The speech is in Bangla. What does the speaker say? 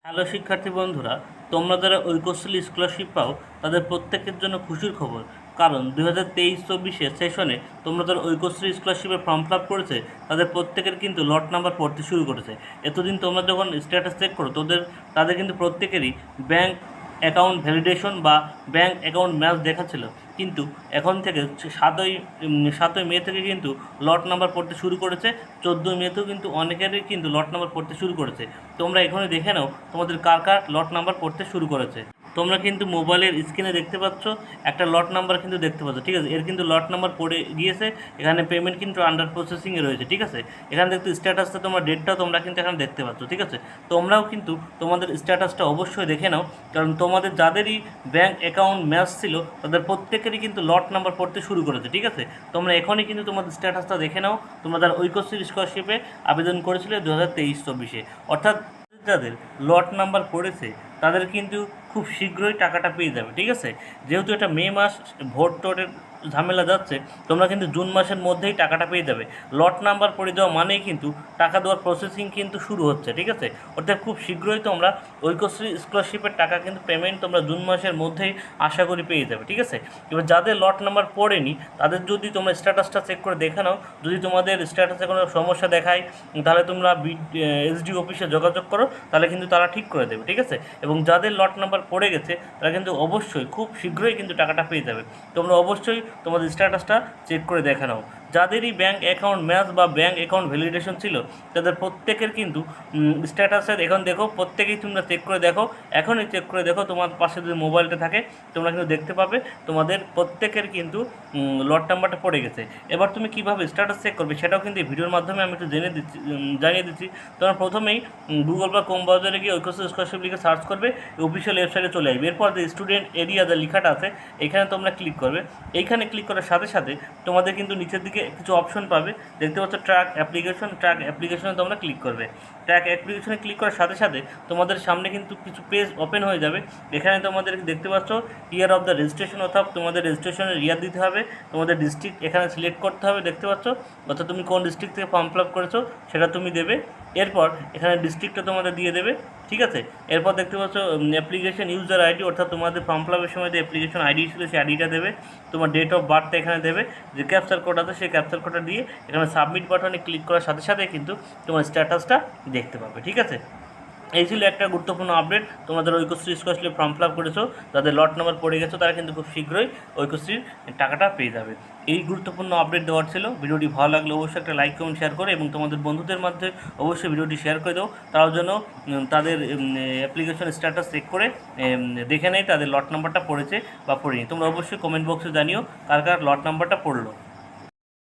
হ্যালো শিক্ষার্থী বন্ধুরা, তোমরা যারা ঐকশ্রী স্কলারশিপ পাও তাদের প্রত্যেকের জন্য খুশির খবর। কারণ 2023-24 সেশনে তোমরা যারা ঐকশ্রী স্কলারশিপের ফর্ম ফিল আপ করেছে তাদের প্রত্যেকের কিন্তু লট নাম্বার পড়তে শুরু করেছে। এতদিন তোমরা যখন স্ট্যাটাস চেক করো তাদের কিন্তু প্রত্যেকেরই ব্যাংক অ্যাকাউন্ট ভ্যালিডেশন বা ব্যাংক অ্যাকাউন্ট ম্যাচ দেখাচ্ছিল, কিন্তু এখন থেকে 7ই মে থেকে কিন্তু লট নাম্বার পড়তে শুরু করেছে। 14ই মেতেও কিন্তু অনেকেরই কিন্তু লট নাম্বার পড়তে শুরু করেছে। তোমরা এখানে দেখে নাও তোমাদের কার কার লট নাম্বার পড়তে শুরু করেছে। তোমরা কিন্তু মোবাইলের স্ক্রিনে দেখতে পাচ্ছ একটা লট নাম্বার কিন্তু দেখতে পাচ্ছ, ঠিক আছে। এর কিন্তু লট নাম্বার পড়ে গিয়েছে, এখানে পেমেন্ট কিন্তু আন্ডার প্রসেসিংয়ে রয়েছে, ঠিক আছে। এখানে দেখতে স্ট্যাটাসটা তোমার ডেটটাও তোমরা কিন্তু এখানে দেখতে পাচ্ছ, ঠিক আছে। তোমরাও কিন্তু তোমাদের স্ট্যাটাসটা অবশ্যই দেখে নাও, কারণ তোমাদের যাদেরই ব্যাংক অ্যাকাউন্ট ম্যাচ ছিল তাদের প্রত্যেকেরই কিন্তু লট নাম্বার পড়তে শুরু করেছে, ঠিক আছে। তোমরা এখনই কিন্তু তোমাদের স্ট্যাটাসটা দেখে নাও, তোমরা যারা ঐকশ্রী স্কলারশিপে আবেদন করেছিলে 2023-24, অর্থাৎ যাদের লট নাম্বার পড়েছে তাদের কিন্তু খুব শীঘ্রই টাকাটা পেয়ে যাবে, ঠিক আছে। যেহেতু এটা মে মাস, ভোট টোটের ঝামেলা যাচ্ছে, তোমরা কিন্তু জুন মাসের মধ্যেই টাকাটা পেয়ে যাবে। লট নাম্বার পড়ে দেওয়া মানেই কিন্তু টাকা দেওয়ার প্রসেসিং কিন্তু শুরু হচ্ছে, ঠিক আছে। অর্থাৎ খুব শীঘ্রই তোমরা ঐকশ্রী স্কলারশিপের টাকা কিন্তু পেমেন্ট তোমরা জুন মাসের মধ্যেই আশা করি পেয়ে যাবে, ঠিক আছে। এবার যাদের লট নাম্বার পড়েনি তাদের যদি তোমরা স্ট্যাটাসটা চেক করে দেখে নাও, যদি তোমাদের স্ট্যাটাসে কোনো সমস্যা দেখায় তাহলে তোমরা এসডি অফিসে যোগাযোগ করো, তাহলে কিন্তু তারা ঠিক করে দেবে, ঠিক আছে। এবং যাদের লট নাম্বার পড়ে গেছে তারা কিন্তু অবশ্যই খুব শীঘ্রই কিন্তু টাকাটা পেয়ে যাবে। তোমরা অবশ্যই তোমাদের স্ট্যাটাসটা চেক করে দেখে নাও। যাদেরই ব্যাঙ্ক অ্যাকাউন্ট ম্যাচ বা ব্যাঙ্ক অ্যাকাউন্ট ভ্যালিডেশন ছিল তাদের প্রত্যেকের কিন্তু স্ট্যাটাসের এখন দেখো, প্রত্যেকেই তোমরা চেক করে দেখো, এখনই চেক করে দেখো। তোমার পাশে যদি মোবাইলটা থাকে তোমরা কিন্তু দেখতে পাবে তোমাদের প্রত্যেকের কিন্তু লট নাম্বারটা পড়ে গেছে। এবার তুমি কীভাবে স্ট্যাটাস চেক করবে সেটাও কিন্তু এই ভিডিওর মাধ্যমে আমি একটু জানিয়ে দিচ্ছি। তোমরা প্রথমেই গুগল বা ক্রোম ব্রাউজারে গিয়ে ঐকশ্রী স্কলারশিপ লিখে সার্চ করবে, অফিসিয়াল ওয়েবসাইটে চলে আসবে। এরপর যে স্টুডেন্ট এরিয়া যে লেখাটা আছে এখানে তোমরা ক্লিক করবে। এইখানে ক্লিক করার সাথে সাথে তোমাদের কিন্তু নিচের দিকে কিছু অপশন পাবে, দেখতে পাচ্ছ ট্র্যাক অ্যাপ্লিকেশনে তোমরা ক্লিক করবে। ট্র্যাক অ্যাপ্লিকেশনে ক্লিক করার সাথে সাথে তোমাদের সামনে কিন্তু কিছু পেজ ওপেন হয়ে যাবে। এখানে তোমাদের দেখতে পাচ্ছ ইয়ার অফ দ্য রেজিস্ট্রেশন, অর্থাৎ তোমাদের রেজিস্ট্রেশনের ইয়ার দিতে হবে, তোমাদের ডিস্ট্রিক্ট এখানে সিলেক্ট করতে হবে, দেখতে পাচ্ছ। অর্থাৎ তুমি কোন ডিস্ট্রিক্ট থেকে ফর্ম ফিল আপ করেছো সেটা তুমি দেবে। এরপর এখানে ডিস্ট্রিক্টটা তোমাদের দিয়ে দেবে, ঠিক আছে। এরপর দেখতে পাচ্ছ অ্যাপ্লিকেশন ইউজার আইডি, অর্থাৎ তোমাদের ফর্ম ফিল আপের সময় যে অ্যাপ্লিকেশন আইডি ছিল সেই আইডিটা দেবে। তোমার ডেট অফ বার্থটা এখানে দেবে, যে ক্যাপচার কোড আছে সেই ক্যাপচার কোডটা দিয়ে এখানে সাবমিট বাটনে ক্লিক করার সাথে সাথে কিন্তু তোমার স্ট্যাটাসটা দেখতে পাবে, ঠিক আছে। এই ছিল একটা গুরুত্বপূর্ণ আপডেট। তোমাদের Aikyashree scholarship form fill up করেছো, যাদের লট নাম্বার পড়ে গেছো তারা কিন্তু খুব শীঘ্রই ঐকশ্রীর টাকাটা পেয়ে যাবে। এই গুরুত্বপূর্ণ আপডেট দেওয়ার ছিল। ভিডিওটি ভালো লাগলে অবশ্যই একটা লাইক কমেন্ট শেয়ার করে এবং তোমাদের বন্ধুদের মধ্যে অবশ্যই ভিডিওটি শেয়ার করে দাও, তার জন্য তাদের অ্যাপ্লিকেশন স্ট্যাটাস চেক করে দেখে নেয় তাদের লট নাম্বারটা পড়েছে বা পড়েনি। তোমরা অবশ্যই কমেন্ট বক্সে জানিও কার কার লট নাম্বারটা পড়লো।